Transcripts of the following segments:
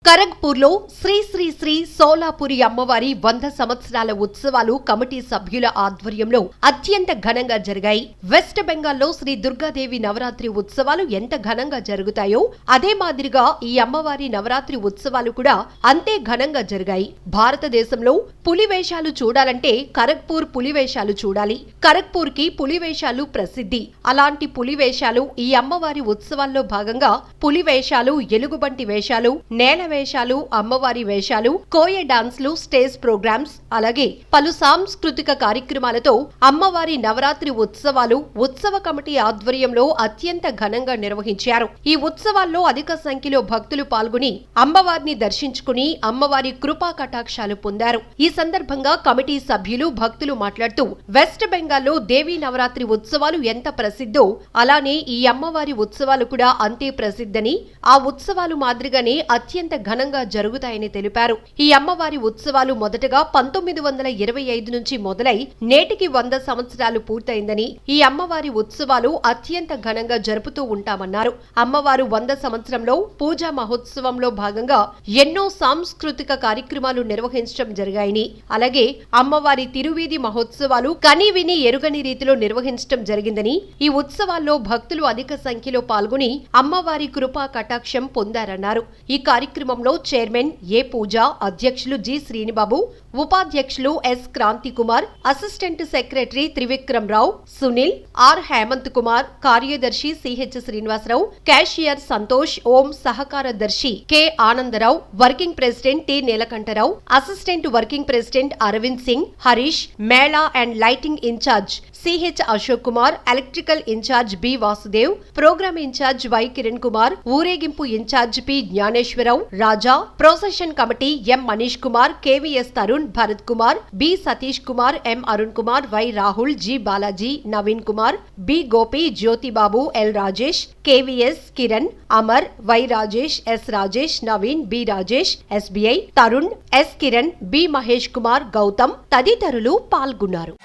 ఖరగ్పూర్లో శ్రీ శ్రీ శ్రీ సోలాపురి అమ్మవారి 100 సంవత్సరాల ఉత్సవాలు కమిటీ సభ్యుల ఆధ్వర్యంలో అత్యంత ఘనంగా జరిగాయి. వెస్ట్ బెంగాల్లో శ్రీ దుర్గాదేవి నవరాత్రి ఉత్సవాలు ఎంత ఘనంగా జరుగుతాయో అదే మాదిరిగా ఈ అమ్మవారి నవరాత్రి ఉత్సవాలు కూడా అంతే ఘనంగా జరిగాయి. భారతదేశంలో పులివేషాలు చూడాలంటే ఖరగ్పూర్ పులివేషాలు చూడాలి. ఖరగ్పూర్ కి పులివేషాలు ప్రసిద్ధి. అలాంటి పులివేషాలు ఈ అమ్మవారి ఉత్సవాల్లో భాగంగా పులివేషాలు, ఎలుగుబంటి వేషాలు, నేల వేషాలు, అమ్మవారి వేషాలు, కోయ డాన్స్లు, స్టేజ్ ప్రోగ్రామ్స్, అలాగే పలు సాంస్కృతిక కార్యక్రమాలతో అమ్మవారి నవరాత్రి ఉత్సవాలు ఉత్సవ కమిటీ ఆధ్వర్యంలో అత్యంత ఘనంగా నిర్వహించారు. ఈ ఉత్సవాల్లో అధిక సంఖ్యలో భక్తులు పాల్గొని అమ్మవారిని దర్శించుకుని అమ్మవారి కృపా కటాక్షాలు పొందారు. ఈ సందర్భంగా కమిటీ సభ్యులు, భక్తులు మాట్లాడుతూ వెస్ట్ బెంగాల్లో దేవీ నవరాత్రి ఉత్సవాలు ఎంత ప్రసిద్ధో అలానే ఈ అమ్మవారి ఉత్సవాలు కూడా అంతే ప్రసిద్ధని, ఆ ఉత్సవాలు మాదిరిగానే అత్యంత ఘనంగా జరుగుతాయని తెలిపారు. ఈ అమ్మవారి ఉత్సవాలు మొదటగా 1925 నుంచి మొదలై నేటికి 100 సంవత్సరాలు పూర్తయిందని, ఈ అమ్మవారి ఉత్సవాలు అత్యంత ఘనంగా జరుపుతూ ఉంటామన్నారు. అమ్మవారు 100 సంవత్సరంలో పూజా మహోత్సవంలో భాగంగా ఎన్నో సాంస్కృతిక కార్యక్రమాలు నిర్వహించడం జరిగాయని, అలాగే అమ్మవారి తిరువీధి మహోత్సవాలు కని విని ఎరుగని రీతిలో నిర్వహించడం జరిగిందని, ఈ ఉత్సవాల్లో భక్తులు అధిక సంఖ్యలో పాల్గొని అమ్మవారి కృపా కటాక్షం పొందారన్నారు. ఈ కార్యక్రమంలో చైర్మన్ ఏ పూజ, అధ్యక్షులు జి శ్రీనిబాబు, ఉపాధ్యక్షులు S Kranthi Kumar, assistant secretary Trivikram Rao, Sunil, R Hemanth Kumar, కార్యదర్శి సిహెచ్ శ్రీనివాసరావు, క్యాషియర్ సంతోష్, ఓం సహకారదర్శి K Anandarao, working president T Neelakantarao, assistant working president Arvind Singh, Harish, mela and lighting incharge CH Ashok Kumar, electrical incharge B Vasudev, programme incharge Y Kiran Kumar, ఊరేగింపు incharge P Jnaneswararao, Raja, procession committee M Manish Kumar, KVS Tarun, Bharat Kumar, B Satish Kumar, M Arun Kumar, why Rahul, G Balaji, Naveen Kumar, B Gopi, Jyothibabu, L Rajesh, KVS Kiran, Amar, Y Rajesh, S Rajesh, Naveen, B Rajesh, SBI, Tarun, S Kiran, B Mahesh Kumar, Gautam తదితరులు పాల్గొన్నారు.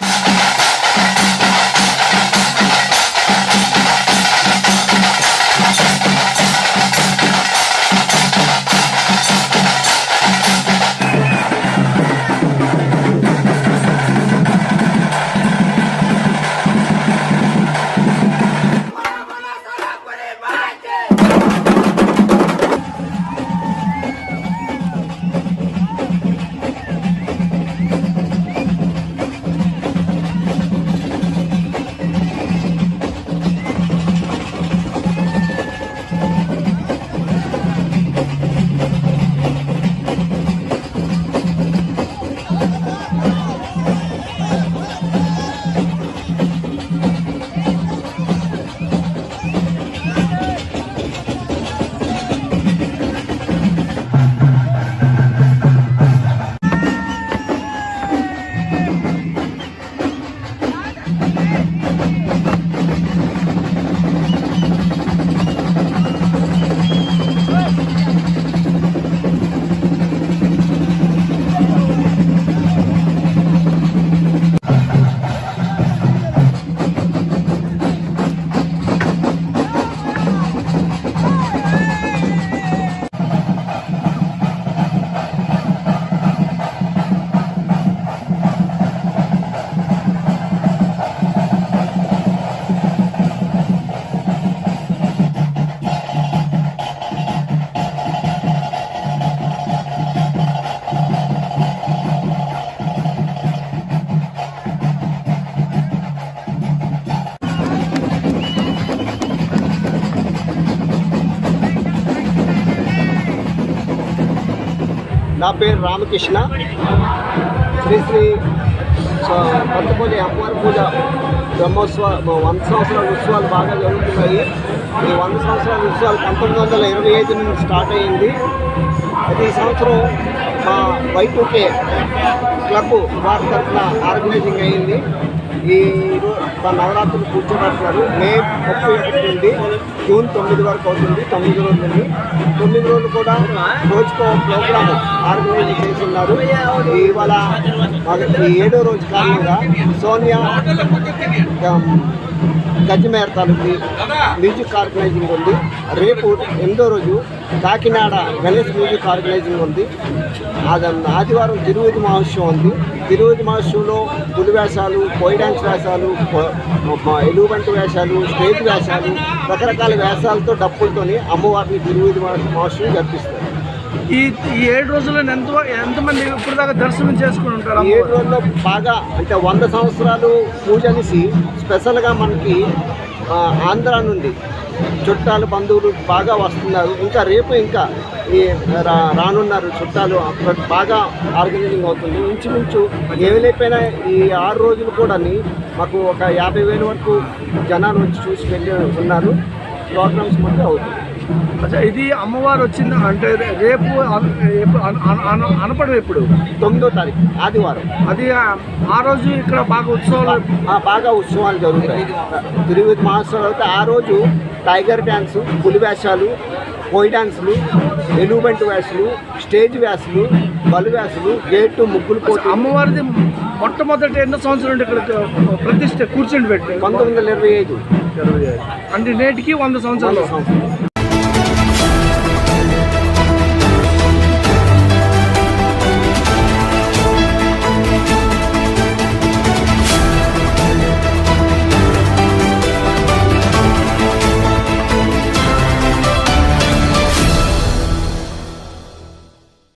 నా పేరు రామకృష్ణ. శ్రీ శ్రీ కొత్తపల్లి అమ్మవారి పూజ బ్రహ్మోత్సవ 100 సంవత్సరాల ఉత్సవాలు బాగా జరుగుతున్నాయి. ఈ 100 సంవత్సరాల ఉత్సవాలు 1925 నుంచి స్టార్ట్ అయ్యింది. ప్రతి సంవత్సరం మా Y2K క్లబ్ వారి తరఫున ఆర్గనైజింగ్ అయ్యింది. ఈ నవరాత్రులు కూర్చోబెడుతున్నారు. మే 31 నుండి జూన్ 9 వరకు అవుతుంది. 9 రోజులు 9 రోజులు కూడా రోజుకో ప్రోగ్రామ్ ఆర్గనైజ్ చేస్తున్నారు. ఇవాళ ఈ 7వ రోజు కారణంగా సోనియా గజ్జిమేర తాలూకు మ్యూజిక్ ఆర్గనైజింగ్ ఉంది. రేపు 8వ రోజు కాకినాడ గణేష్ మ్యూజిక్ ఆర్గనైజింగ్ ఉంది. ఆదివారం తిరువూరి మహోత్సవం ఉంది. తిరువూరి మహోత్సవంలో పులి వేషాలు, కోయి డ్యాన్స్ వేషాలు, ఎలుగుబంటి వేషాలు, స్టేజ్ వేషాలు, రకరకాల వేషాలతో డప్పులతోని అమ్మవారిని తిరువూరి మహోత్సవం జరిపిస్తారు. ఈ 7 రోజుల్లో ఎంతమంది ఇప్పుడు దాకా దర్శనం చేసుకుని ఉంటారు? 7 రోజుల్లో బాగా అంటే 100 సంవత్సరాలు పూజ అనేసి స్పెషల్గా మనకి ఆంధ్ర నుండి చుట్టాలు బంధువులు బాగా వస్తున్నారు. ఇంకా రేపు ఇంకా ఈ రానున్నారు చుట్టాలు, బాగా ఆర్గనైజింగ్ అవుతుంది. ఇంచుమించు ఏమి లేకపోయినా ఈ 6 రోజులు కూడా మాకు ఒక 50,000 వరకు జనాలు వచ్చి చూసి వెళ్ళి ఉన్నారు. ప్రోగ్రామ్స్ మొత్తం అవుతుంది. అచ్చా, ఇది అమ్మవారు వచ్చింది అంటే రేపు అనపడం ఎప్పుడు? 9వ తారీఖు ఆదివారం. అది ఆ రోజు ఇక్కడ బాగా ఉత్సవాలు జరుగుతాయి. తిరువూరి మహోత్సవాలు అయితే ఆ రోజు టైగర్ డ్యాన్సు, పులి వేషాలు, కోయి డ్యాన్సులు, ఎలుగుబంటి వేషాలు, స్టేజ్ వేషాలు, బలు వేషాలు, గేటు ముగ్గులు పోటీ. అమ్మవారిది మొట్టమొదటి ఎన్నో సంవత్సరం ఇక్కడ ప్రతిష్ట కూర్చొని పెట్టి 1925 అంటే నేటికి 100 సంవత్సరాలు.